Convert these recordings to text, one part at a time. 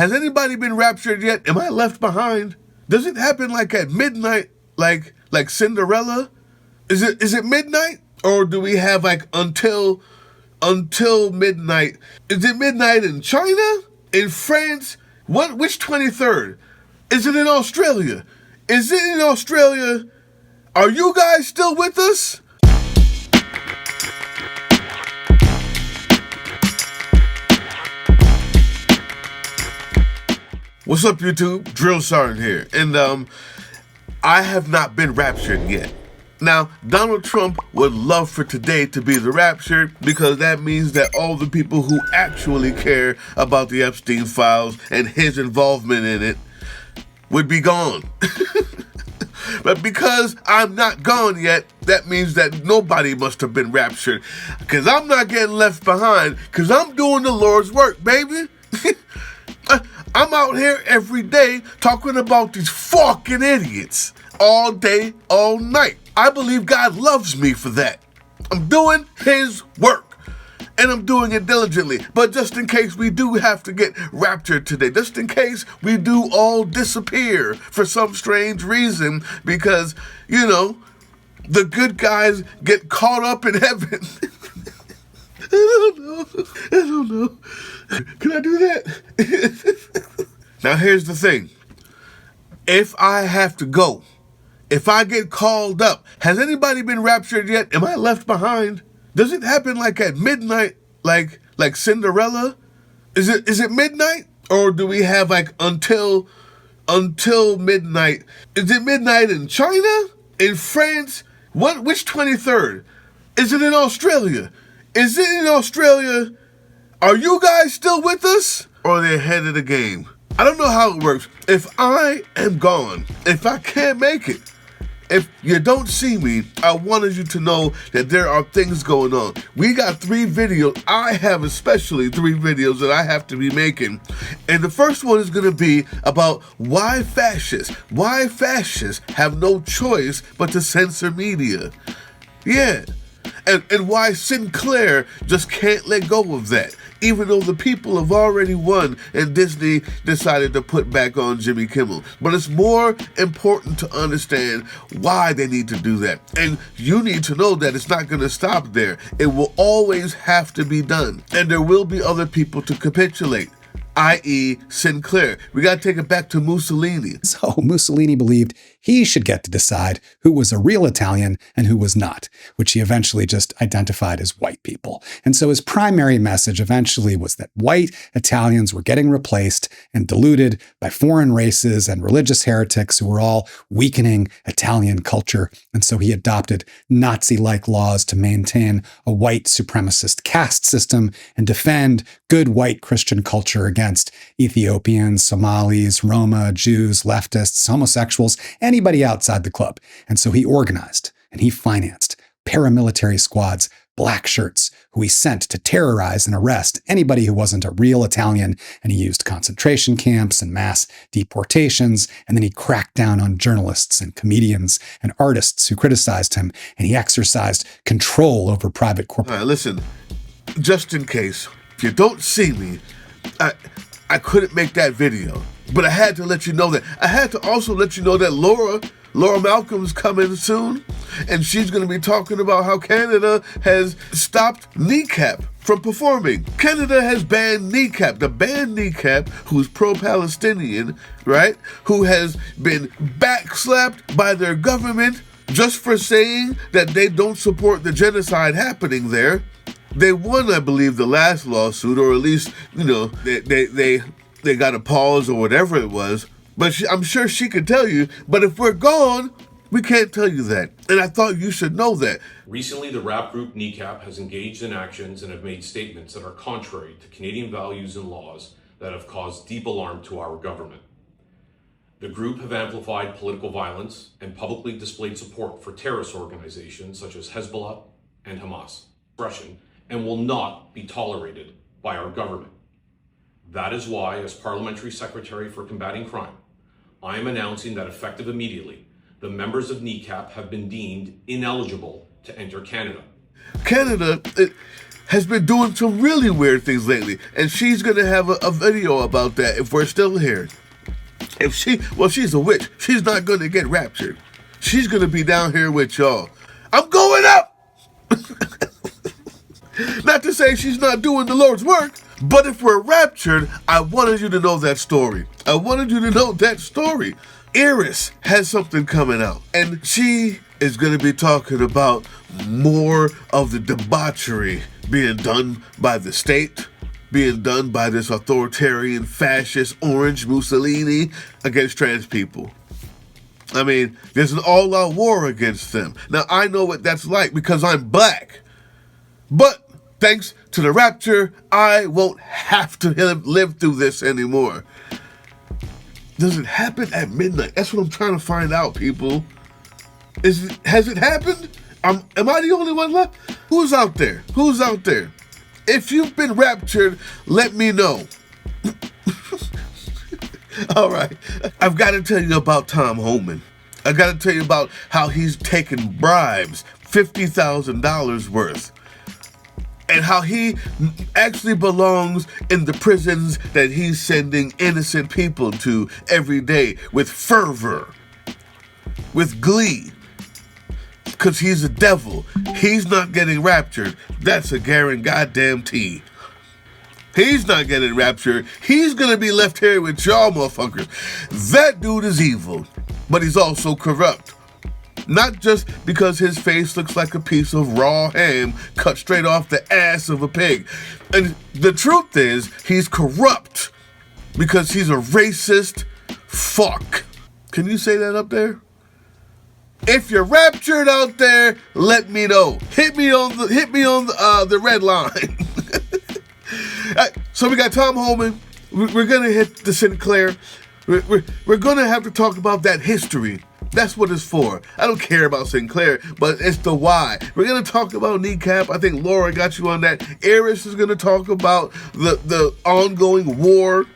Has anybody been raptured yet? Am I left behind? Does it happen like at midnight, like Cinderella? Is it midnight? Or do we have like until midnight? Is it midnight in China? In France? Which 23rd? Is it in Australia? Is it in Australia? Are you guys still with us? What's up, YouTube? Drill Sergeant here. And I have not been raptured yet. Now, Donald Trump would love for today to be the rapture because that means that all the people who actually care about the Epstein files and his involvement in it would be gone. But because I'm not gone yet, that means that nobody must have been raptured. Because I'm not getting left behind because I'm doing the Lord's work, baby. I'm out here every day talking about these fucking idiots all day, all night. I believe God loves me for that. I'm doing his work and I'm doing it diligently. But just in case we do have to get raptured today, just in case we do all disappear for some strange reason because, you know, the good guys get caught up in heaven. I don't know. Can I do that? Now, here's the thing. If I have to go, if I get called up, has anybody been raptured yet? Am I left behind? Does it happen like at midnight, like Cinderella? Is it midnight? Or do we have like until midnight? Is it midnight in China? In France? Which 23rd? Is it in Australia? Is it in Australia? Are you guys still with us? Or are they ahead of the game? I don't know how it works. If I am gone, if I can't make it, if you don't see me, I wanted you to know that there are things going on. We got 3 videos. I have especially 3 videos that I have to be making. And the first one is going to be about why fascists have no choice but to censor media. Yeah. And why Sinclair just can't let go of that, even though the people have already won and Disney decided to put back on Jimmy Kimmel. But it's more important to understand why they need to do that. And you need to know that it's not going to stop there. It will always have to be done. And there will be other people to capitulate, i.e. Sinclair. We got to take it back to Mussolini. So Mussolini believed he should get to decide who was a real Italian and who was not, which he eventually just identified as white people. And so his primary message eventually was that white Italians were getting replaced and diluted by foreign races and religious heretics who were all weakening Italian culture. And so he adopted Nazi-like laws to maintain a white supremacist caste system and defend good white Christian culture against Ethiopians, Somalis, Roma, Jews, leftists, homosexuals, anybody outside the club. And so he organized and he financed paramilitary squads, black shirts, who he sent to terrorize and arrest anybody who wasn't a real Italian. And he used concentration camps and mass deportations. And then he cracked down on journalists and comedians and artists who criticized him. And he exercised control over private corporations. All right, listen, just in case, if you don't see me, I couldn't make that video, but I had to let you know that. I had to also let you know that Laura Malcolm's coming soon, and she's going to be talking about how Canada has stopped Kneecap from performing. Canada has banned Kneecap, the band Kneecap, who's pro-Palestinian, right? Who has been backslapped by their government just for saying that they don't support the genocide happening there. They won, I believe, the last lawsuit, or at least, you know, they got a pause or whatever it was. But I'm sure she could tell you. But if we're gone, we can't tell you that. And I thought you should know that. Recently, the rap group Kneecap has engaged in actions and have made statements that are contrary to Canadian values and laws that have caused deep alarm to our government. The group have amplified political violence and publicly displayed support for terrorist organizations such as Hezbollah and Hamas. Expression and will not be tolerated by our government. That is why, as Parliamentary Secretary for Combating Crime, I am announcing that effective immediately, the members of Kneecap have been deemed ineligible to enter Canada. Canada has been doing some really weird things lately. And she's going to have a video about that if we're still here. She's a witch. She's not going to get raptured. She's going to be down here with y'all. I'm going up! Not to say she's not doing the Lord's work, but if we're raptured, I wanted you to know that story. I wanted you to know that story. Iris has something coming out, and she is going to be talking about more of the debauchery being done by the state, being done by this authoritarian, fascist, orange Mussolini against trans people. I mean, there's an all-out war against them. Now, I know what that's like because I'm black. But thanks to the rapture, I won't have to live through this anymore. Does it happen at midnight? That's what I'm trying to find out, people. Has it happened? Am I the only one left? Who's out there? Who's out there? If you've been raptured, let me know. All right. I've got to tell you about Tom Homan. I've got to tell you about how he's taken bribes, $50,000 worth. And how he actually belongs in the prisons that he's sending innocent people to every day with fervor, with glee. Because he's a devil. He's not getting raptured. That's a guarantee. He's not getting raptured. He's going to be left here with y'all motherfuckers. That dude is evil, but he's also corrupt. Not just because his face looks like a piece of raw ham cut straight off the ass of a pig. And the truth is, he's corrupt because he's a racist fuck. Can you say that up there? If you're raptured out there, let me know. Hit me on the red line. So we got Tom Homan. We're gonna hit the Sinclair. We're gonna have to talk about that history. That's what it's for. I don't care about Sinclair, but it's the why. We're gonna talk about kneecap. I think Laura got you on that. Iris is gonna talk about the ongoing war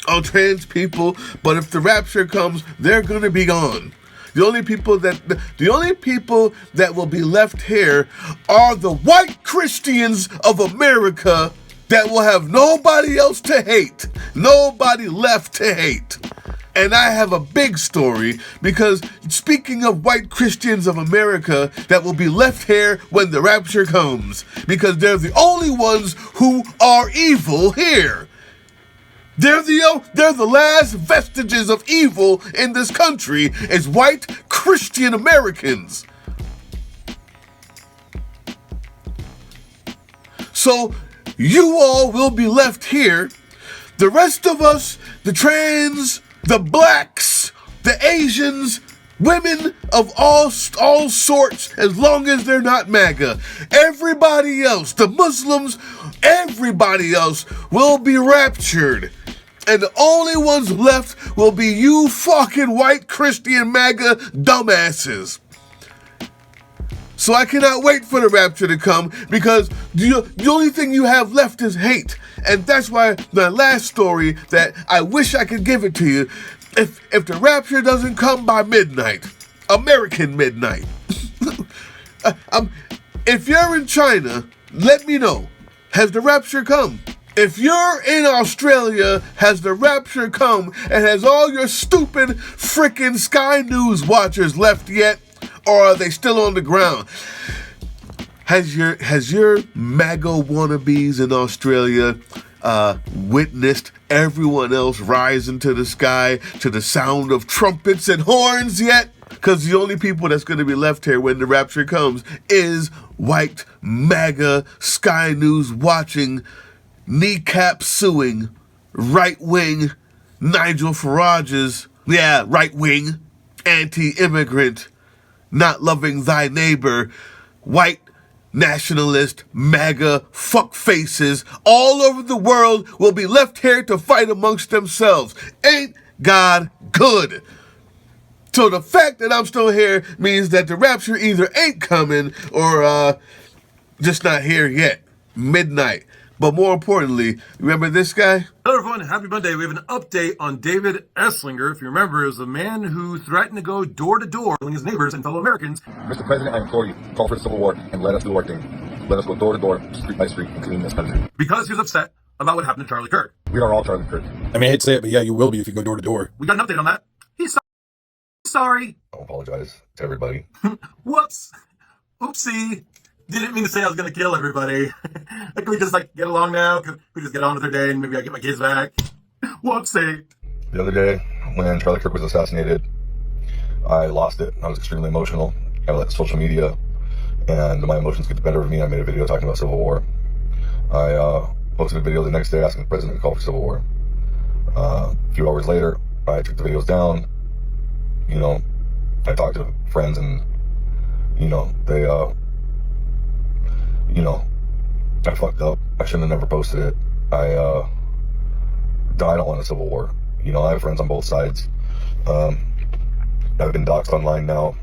on trans people. But if the rapture comes, they're gonna be gone. The only people that will be left here are the white Christians of America that will have nobody else to hate. Nobody left to hate. And I have a big story because speaking of white Christians of America that will be left here when the rapture comes, because they're the only ones who are evil here. They're the last vestiges of evil in this country is white Christian Americans. So you all will be left here. The rest of us, the trans, the blacks, the Asians, women of all sorts, as long as they're not MAGA. Everybody else, the Muslims, everybody else will be raptured. And the only ones left will be you fucking white Christian MAGA dumbasses. So I cannot wait for the rapture to come because the only thing you have left is hate. And that's why the last story that I wish I could give it to you, if the rapture doesn't come by midnight, American midnight, if you're in China, let me know. Has the rapture come? If you're in Australia, has the rapture come and has all your stupid freaking Sky News watchers left yet? Or are they still on the ground? Has your MAGA wannabes in Australia witnessed everyone else rising to the sky to the sound of trumpets and horns yet? Because the only people that's going to be left here when the rapture comes is white MAGA Sky News watching, kneecap suing, right-wing Nigel Farage's, right-wing, anti-immigrant, not loving thy neighbor, white nationalist, MAGA fuckfaces all over the world will be left here to fight amongst themselves. Ain't God good? So the fact that I'm still here means that the rapture either ain't coming or just not here yet. Midnight. But more importantly, remember this guy? Hello everyone, happy Monday. We have an update on David Esslinger. If you remember, it was a man who threatened to go door to door, killing his neighbors and fellow Americans. Mr. President, I implore you, call for a civil war and let us do our thing. let us go door to door, street by street, and clean this country. Because he was upset about what happened to Charlie Kirk. We are all Charlie Kirk. I mean, I hate to say it, but yeah, you will be if you go door to door. We got an update on that. He's sorry. I'll apologize to everybody. Whoops. Oopsie. Didn't mean to say I was going to kill everybody. Can we just get along now? Can we just get on with our day and maybe I get my kids back? Whoopsie. The other day, when Charlie Kirk was assassinated, I lost it. I was extremely emotional. I let social media and my emotions get the better of me. I made a video talking about civil war. I posted a video the next day asking the president to call for civil war. A few hours later, I took the videos down. I talked to friends and, they, I fucked up. I shouldn't have never posted it. I don't want a civil war. I have friends on both sides. I've been doxxed online now.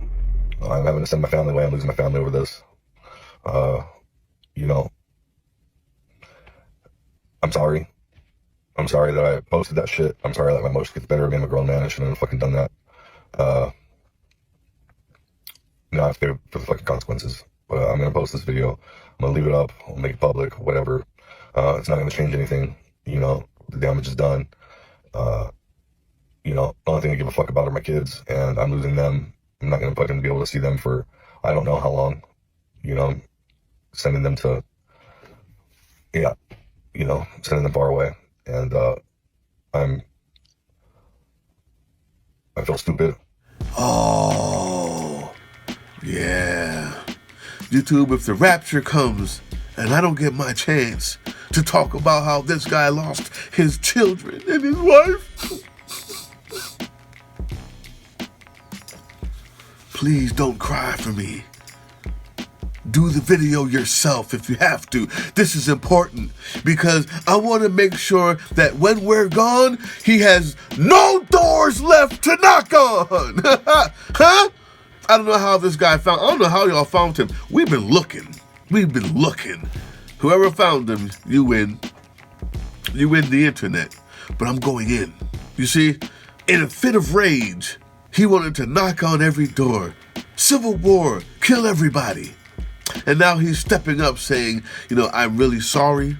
I'm having to send my family away. I'm losing my family over this. I'm sorry. I'm sorry that I posted that shit. I'm sorry that my emotions get the better of me. I'm a grown man. I shouldn't have fucking done that. I have to pay for the fucking consequences. But I'm going to post this video. I'm going to leave it up. I'll make it public, whatever. It's not going to change anything. The damage is done. The only thing I give a fuck about are my kids, and I'm losing them. I'm not going to fucking be able to see them for I don't know how long. Sending them to, sending them far away. And I feel stupid. Oh, yeah. YouTube, if the rapture comes and I don't get my chance to talk about how this guy lost his children and his wife, please don't cry for me. Do the video yourself if you have to. This is important because I want to make sure that when we're gone, he has no doors left to knock on. Huh? I don't know how this guy found. I don't know how y'all found him. We've been looking. Whoever found him, you win. You win the internet. But I'm going in. You see, in a fit of rage, he wanted to knock on every door. Civil war, kill everybody. And now he's stepping up saying, I'm really sorry.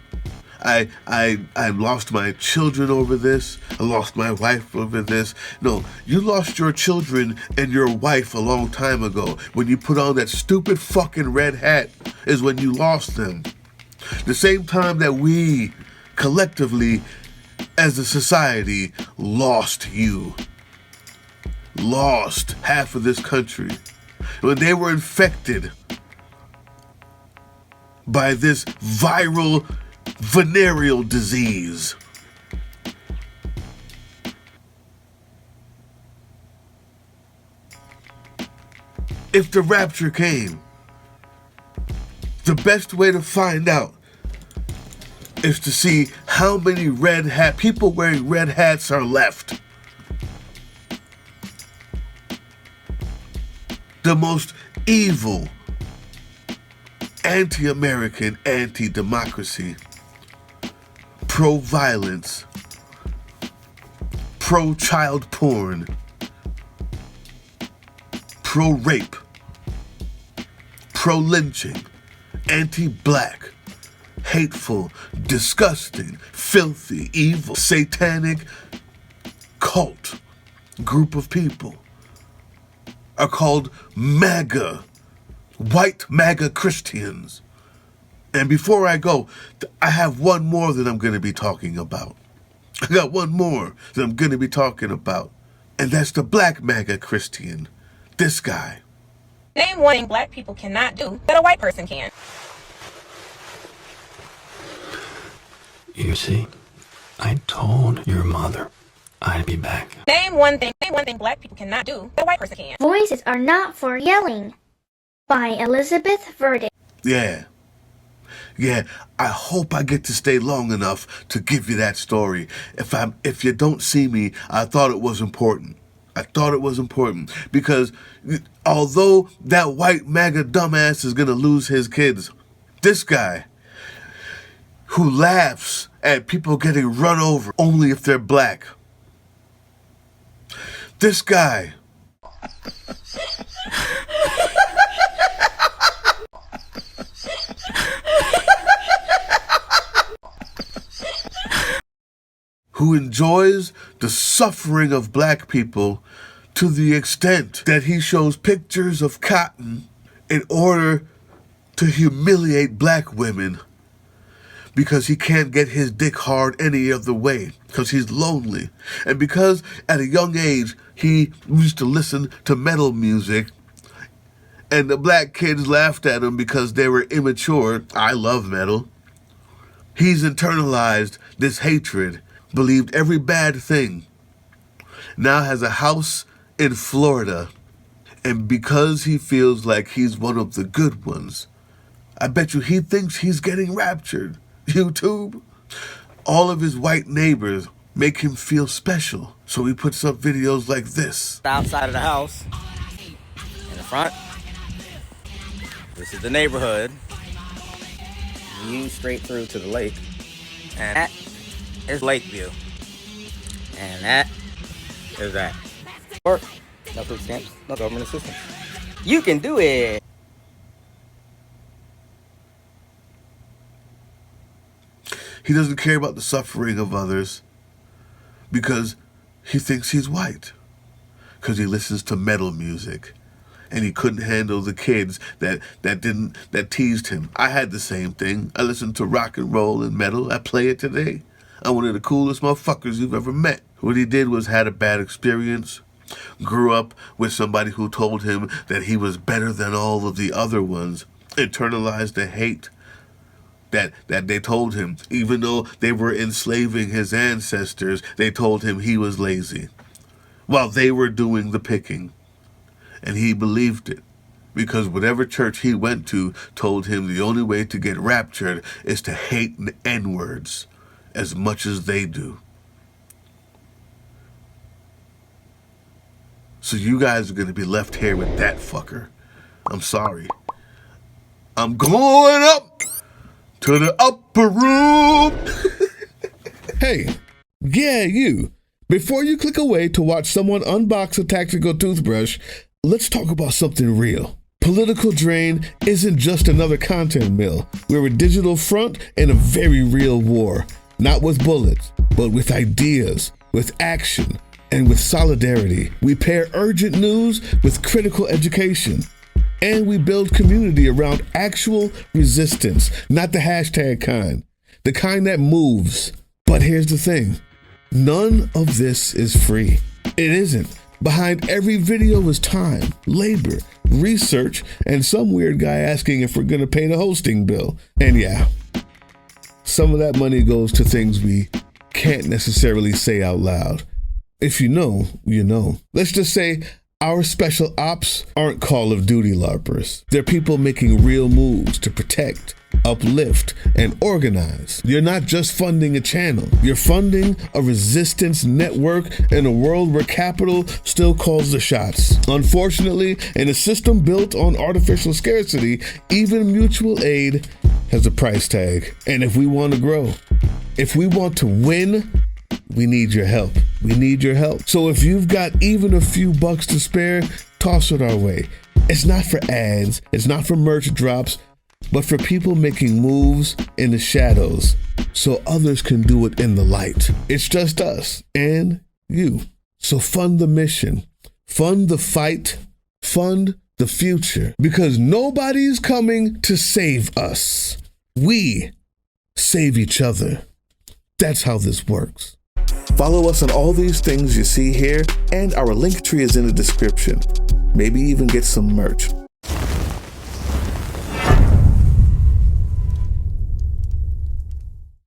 I lost my children over this. I lost my wife over this. No, you lost your children and your wife a long time ago. When you put on that stupid fucking red hat is when you lost them. The same time that we collectively as a society lost you. Lost half of this country. When they were infected by this viral venereal disease. If the rapture came, the best way to find out is to see how many people wearing red hats are left. The most evil, anti-American, anti-democracy, pro-violence, pro-child porn, pro-rape, pro-lynching, anti-black, hateful, disgusting, filthy, evil, satanic cult group of people are called MAGA, white MAGA Christians. And before I go, I have one more that I'm going to be talking about. I got one more that I'm going to be talking about. And that's the Black MAGA Christian. This guy. Name one thing black people cannot do that a white person can. You see, I told your mother I'd be back. Name one thing black people cannot do that a white person can. Voices are not for yelling. By Elizabeth Verdict. Yeah, I hope I get to stay long enough to give you that story. If you don't see me, I thought it was important. Because although that white MAGA dumbass is gonna lose his kids, this guy who laughs at people getting run over only if they're black, this guy who enjoys the suffering of black people to the extent that he shows pictures of cotton in order to humiliate black women because he can't get his dick hard any other way because he's lonely. And because at a young age he used to listen to metal music and the black kids laughed at him because they were immature. I love metal. He's internalized this hatred, believed every bad thing, now has a house in Florida, and because he feels like he's one of the good ones, I bet you he thinks he's getting raptured. YouTube. All of his white neighbors make him feel special, so he puts up videos like this. Outside of the house, in the front, this is the neighborhood. View straight through to the lake, and that is lake view, and that is that. Work, no food stamps, no government assistance. You can do it. He doesn't care about the suffering of others because he thinks he's white, because he listens to metal music. And he couldn't handle the kids that teased him. I had the same thing. I listened to rock and roll and metal. I play it today. I'm one of the coolest motherfuckers you've ever met. What he did was had a bad experience, grew up with somebody who told him that he was better than all of the other ones, internalized the hate that they told him. Even though they were enslaving his ancestors, they told him he was lazy while they were doing the picking. And he believed it because whatever church he went to told him the only way to get raptured is to hate the N-words as much as they do. So you guys are going to be left here with that fucker. I'm sorry. I'm going up to the upper room. Hey, yeah, you. Before you click away to watch someone unbox a tactical toothbrush, let's talk about something real. Political Drain isn't just another content mill. We're a digital front in a very real war. Not with bullets, but with ideas, with action, and with solidarity. We pair urgent news with critical education. And we build community around actual resistance, not the hashtag kind. The kind that moves. But here's the thing. None of this is free. It isn't. Behind every video is time, labor, research, and some weird guy asking if we're going to pay the hosting bill. And yeah, some of that money goes to things we can't necessarily say out loud. If you know, you know. Let's just say our special ops aren't Call of Duty LARPers. They're people making real moves to protect, uplift, and organize. You're not just funding a channel. You're funding a resistance network in a world where capital still calls the shots. Unfortunately, in a system built on artificial scarcity, even mutual aid has a price tag. And if we want to grow, if we want to win, we need your help. We need your help. So if you've got even a few bucks to spare, toss it our way. It's not for ads. It's not for merch drops, but for people making moves in the shadows so others can do it in the light. It's just us and you. So fund the mission, fund the fight, fund the future, because nobody's coming to save us. We save each other. That's how this works. Follow us on all these things you see here, and our link tree is in the description. Maybe even get some merch.